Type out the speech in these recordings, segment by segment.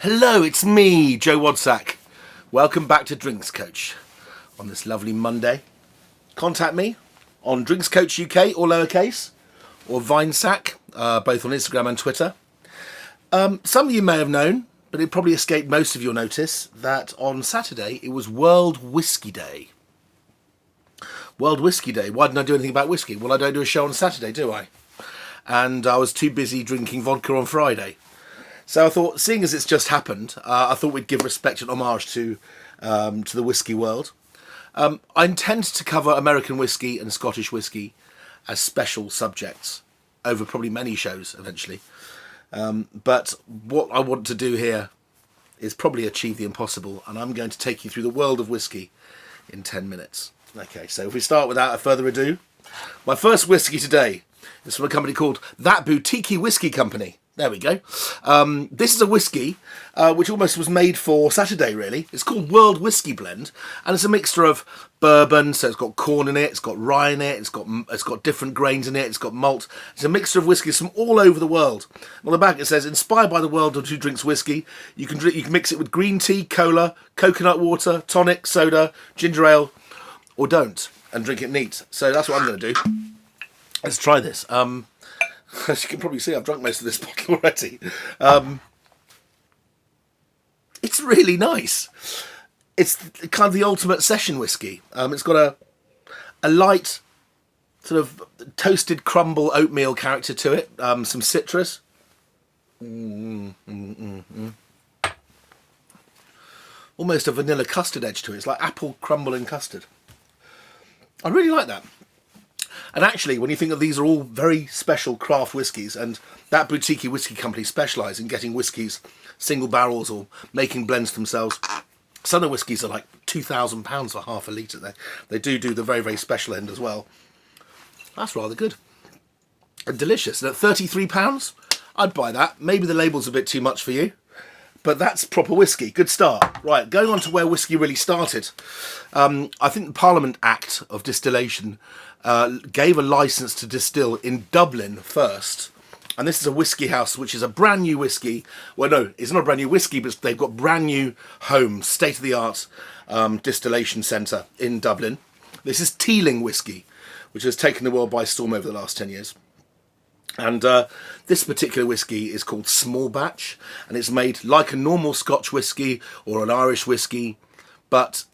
Hello, it's me, Joe Wadsack. Welcome back to Drinks Coach on this lovely Monday. Contact me on Drinks Coach UK, all lowercase, or Vinesack, both on Instagram and Twitter. Some of you may have known, but it probably escaped most of your notice, that on Saturday it was World Whisky Day. World Whisky Day. Why didn't I do anything about whiskey? Well, I don't do a show on Saturday, do I? And I was too busy drinking vodka on Friday. So I thought, seeing as it's just happened, I thought we'd give respect and homage to the whiskey world. I intend to cover American whiskey and Scottish whiskey as special subjects over probably many shows eventually. But what I want to do here is probably achieve the impossible, and I'm going to take you through the world of whiskey in 10 minutes. Okay, so if we start without further ado, my first whiskey today is from a company called That Boutique Whiskey Company. There we go. This is a whiskey which almost was made for Saturday, really. It's called World Whisky Blend, and it's a mixture of bourbon, so it's got corn in it, it's got rye in it, it's got different grains in it, it's got malt. It's a mixture of whiskies from all over the world. On the back it says, inspired by the world of who drinks whiskey, you can mix it with green tea, cola, coconut water, tonic, soda, ginger ale, or don't, and drink it neat. So that's what I'm going to do. Let's try this. As you can probably see, I've drunk most of this bottle already. It's really nice. It's kind of the ultimate session whiskey. It's got a light, sort of toasted crumble oatmeal character to it. Some citrus. Almost a vanilla custard edge to it. It's like apple crumble and custard. I really like that. And actually, when you think that these are all very special craft whiskies, and That Boutique Whiskey Company specialise in getting whiskies, single barrels, or making blends themselves. Some of the whiskies are like £2,000 for half a litre. They do the very, very special end as well. That's rather good. And delicious. And at £33, I'd buy that. Maybe the label's a bit too much for you, but that's proper whiskey. Good start. Right, going on to where whiskey really started. I think the Parliament Act of Distillation gave a licence to distill in Dublin first. And this is a whiskey house, which is a brand new whiskey. Well, no, it's not a brand new whiskey, but they've got brand new home, state-of-the-art distillation centre in Dublin. This is Teeling whiskey, which has taken the world by storm over the last 10 years. And this particular whiskey is called Small Batch, and it's made like a normal Scotch whiskey or an Irish whiskey, but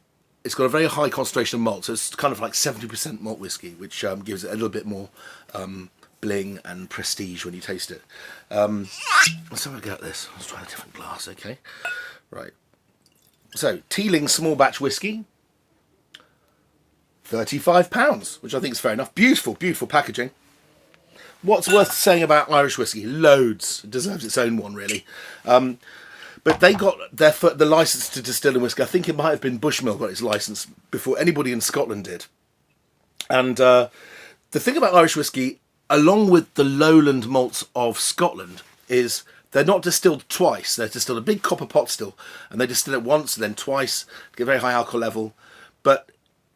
it's got a very high concentration of malt, so it's kind of like 70% malt whiskey, which gives it a little bit more bling and prestige when you taste it. Let's have a go at this. Let's try a different glass, okay? Right. So, Teeling Small Batch whiskey, £35, which I think is fair enough. Beautiful, beautiful packaging. What's worth saying about Irish whiskey? Loads. It deserves its own one, really. But they got the licence to distill in whiskey. I think it might have been Bushmill got its licence before anybody in Scotland did. And the thing about Irish whiskey, along with the lowland malts of Scotland, is they're not distilled twice. They're distilled a big copper pot still, and they distill it once and then twice, get a very high alcohol level. But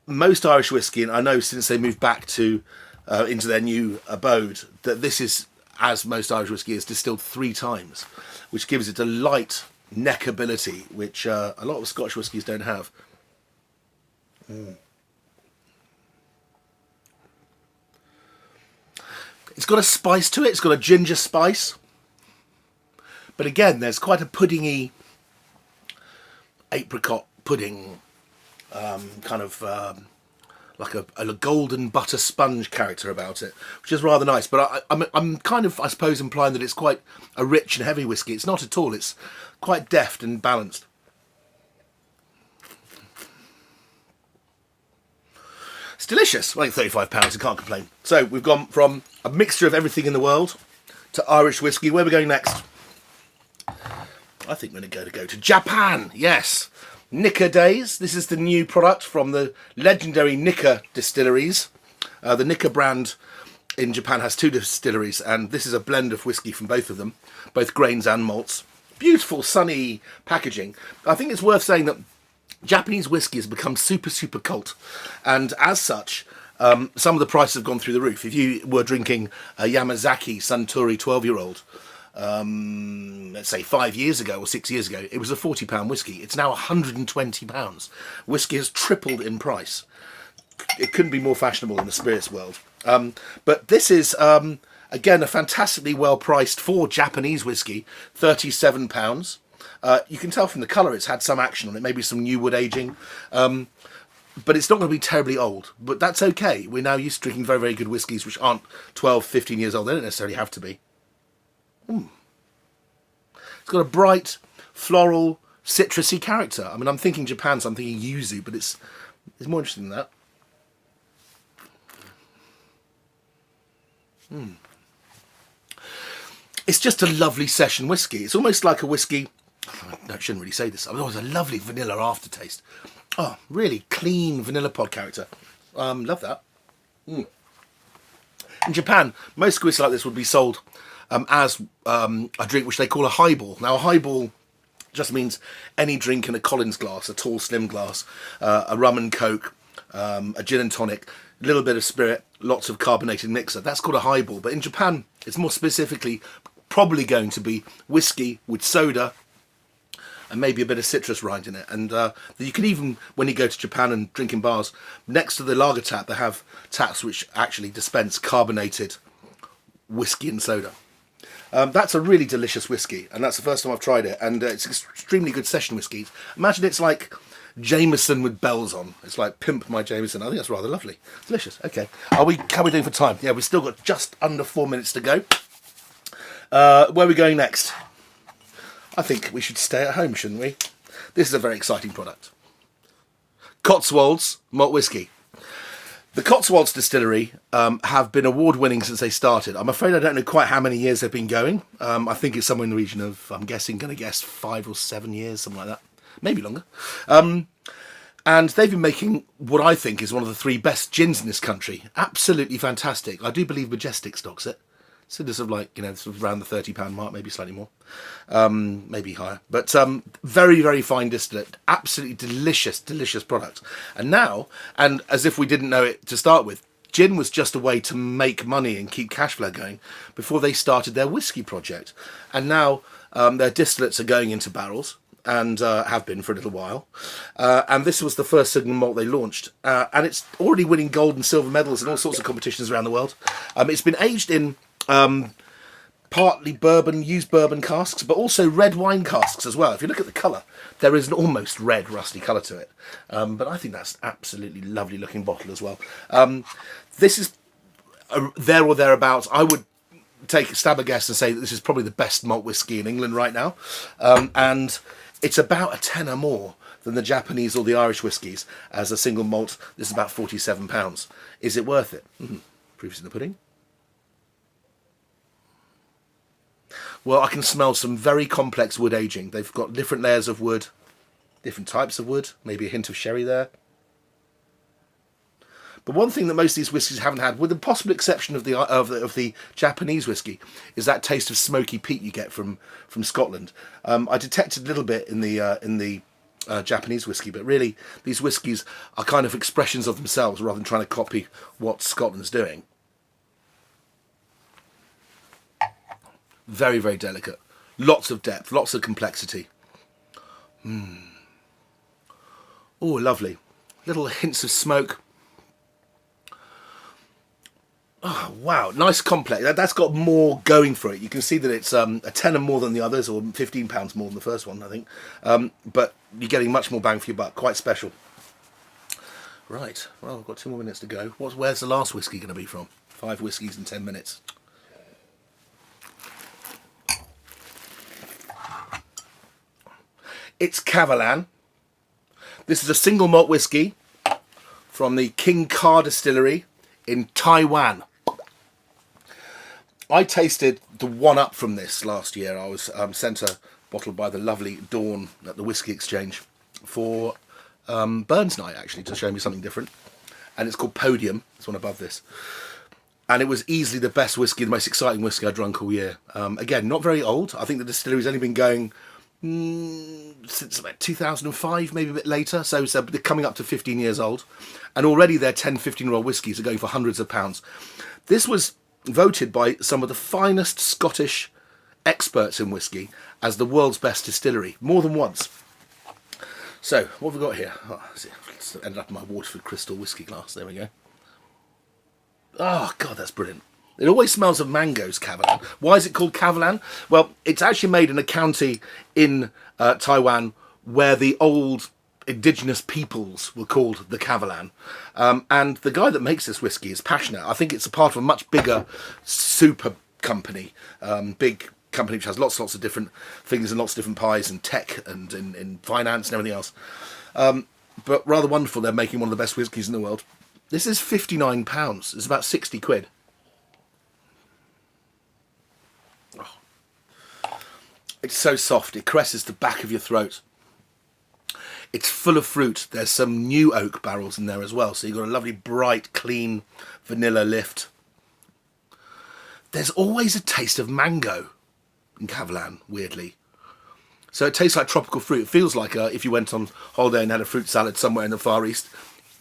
most Irish whiskey, and I know since they moved back to into their new abode, that this is, as most Irish whiskey is, distilled 3 times, which gives it a light neckability, which a lot of Scotch whiskies don't have. It's got a spice to it. It's got a ginger spice, but again, there's quite a puddingy, apricot pudding, kind of like a golden butter sponge character about it, which is rather nice. But I'm kind of, I suppose, implying that it's quite a rich and heavy whiskey. It's not at all. It's quite deft and balanced. It's delicious. Like £35, I can't complain. So we've gone from a mixture of everything in the world to Irish whiskey. Where are we going next? I think we're going to go to Japan. Yes. Nikka Days. This is the new product from the legendary Nikka distilleries. The Nikka brand in Japan has 2 distilleries, and this is a blend of whiskey from both of them, both grains and malts. Beautiful, sunny packaging. I think it's worth saying that Japanese whiskey has become super, super cult, and as such, some of the prices have gone through the roof. If you were drinking a Yamazaki Suntory 12-year-old, let's say 5 years ago or 6 years ago, it was a £40 whiskey. It's now £120. Whiskey has tripled in price. It couldn't be more fashionable in the spirits world. But this is, again, a fantastically well-priced for Japanese whiskey, £37. You can tell from the colour it's had some action on it, maybe some new wood aging. But it's not going to be terribly old. But that's okay. We're now used to drinking very, very good whiskies which aren't 12, 15 years old. They don't necessarily have to be. It's got a bright, floral, citrusy character. I mean, I'm thinking Japan, so I'm thinking yuzu, but it's more interesting than that. It's just a lovely session whiskey. It's almost like a whiskey. No, I shouldn't really say this. It was a lovely vanilla aftertaste. Oh, really clean vanilla pod character. Love that. In Japan, most whisky like this would be sold as a drink which they call a highball. Now, a highball just means any drink in a Collins glass, a tall, slim glass, a rum and coke, a gin and tonic, a little bit of spirit, lots of carbonated mixer. That's called a highball. But in Japan, it's more specifically probably going to be whiskey with soda and maybe a bit of citrus rind in it. And you can even, when you go to Japan and drink in bars, next to the lager tap, they have taps which actually dispense carbonated whiskey and soda. That's a really delicious whiskey, and that's the first time I've tried it, and it's extremely good session whiskey. Imagine it's like Jameson with bells on. It's like Pimp My Jameson. I think that's rather lovely. Delicious. Okay. How are we doing for time? Yeah, we've still got just under 4 minutes to go. Where are we going next? I think we should stay at home, shouldn't we? This is a very exciting product. Cotswolds Malt Whisky. The Cotswolds distillery have been award-winning since they started. I'm afraid I don't know quite how many years they've been going. I think it's somewhere in the region of, I'm going to guess 5 or 7 years, something like that. Maybe longer. And they've been making what I think is one of the 3 best gins in this country. Absolutely fantastic. I do believe Majestic stocks it. So there's sort of like, sort of around the £30 mark, maybe slightly more, maybe higher. But very, very fine distillate, absolutely delicious, delicious product. And now, and as if we didn't know it to start with, gin was just a way to make money and keep cash flow going before they started their whiskey project. And now their distillates are going into barrels and have been for a little while. And this was the first single malt they launched. And it's already winning gold and silver medals in all sorts of competitions around the world. It's been aged in partly bourbon, used bourbon casks, but also red wine casks as well. If you look at the colour, there is an almost red rusty colour to it. But I think that's absolutely lovely looking bottle as well. This is there or thereabouts. I would take a stab a guess and say that this is probably the best malt whisky in England right now. And it's about a tenner more than the Japanese or the Irish whiskies as a single malt. This is about £47. Is it worth it? Proof's in the pudding. Well, I can smell some very complex wood aging. They've got different layers of wood, different types of wood, maybe a hint of sherry there. But one thing that most of these whiskies haven't had, with the possible exception of the Japanese whiskey, is that taste of smoky peat you get from Scotland. I detected a little bit in the Japanese whiskey, but really these whiskies are kind of expressions of themselves rather than trying to copy what Scotland's doing. Very, very delicate. Lots of depth, lots of complexity. Oh, lovely. Little hints of smoke. Oh, wow. Nice complex. That's got more going for it. You can see that it's a tenner more than the others, or £15 more than the first one, I think. But you're getting much more bang for your buck. Quite special. Right. Well, I've got 2 more minutes to go. Where's the last whiskey going to be from? 5 whiskies in 10 minutes. It's Kavalan. This is a single malt whiskey from the King Ka distillery in Taiwan. I tasted the one-up from this last year. I was sent a bottle by the lovely Dawn at the Whisky Exchange for Burns Night, actually, to show me something different. And it's called Podium. It's one above this. And it was easily the best whiskey, the most exciting whiskey I'd drunk all year. Again, not very old. I think the distillery's only been going since about 2005, maybe a bit later, so they're coming up to 15 years old, and already their 10-15-year-old whiskies are going for hundreds of pounds. This was voted by some of the finest Scottish experts in whiskey as the world's best distillery, more than once. So, what have we got here? Oh, it's ended up in my Waterford Crystal whiskey glass. There we go. Oh, God, that's brilliant. It always smells of mangoes, Kavalan. Why is it called Kavalan? Well, it's actually made in a county in Taiwan where the old indigenous peoples were called the Kavalan. And the guy that makes this whiskey is passionate. I think it's a part of a much bigger super company, big company which has lots and lots of different things and lots of different pies and tech and in finance and everything else. But rather wonderful, they're making one of the best whiskies in the world. This is £59. It's about 60 quid. Oh. It's so soft, it caresses the back of your throat. It's full of fruit. There's some new oak barrels in there as well, so you've got a lovely bright, clean vanilla lift. There's always a taste of mango in Kavalan, weirdly. So it tastes like tropical fruit. It feels like if you went on holiday and had a fruit salad somewhere in the Far East,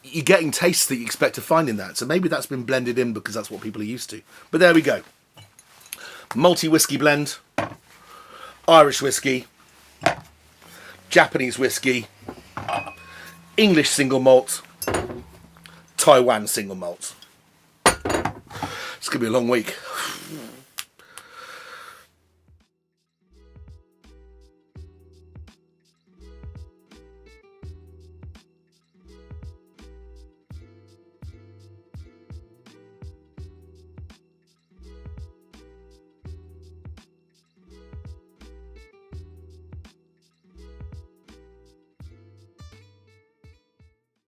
you're getting tastes that you expect to find in that. So maybe that's been blended in because that's what people are used to. But there we go. Multi whiskey blend, Irish whiskey, Japanese whiskey, English single malt, Taiwan single malt. It's going to be a long week.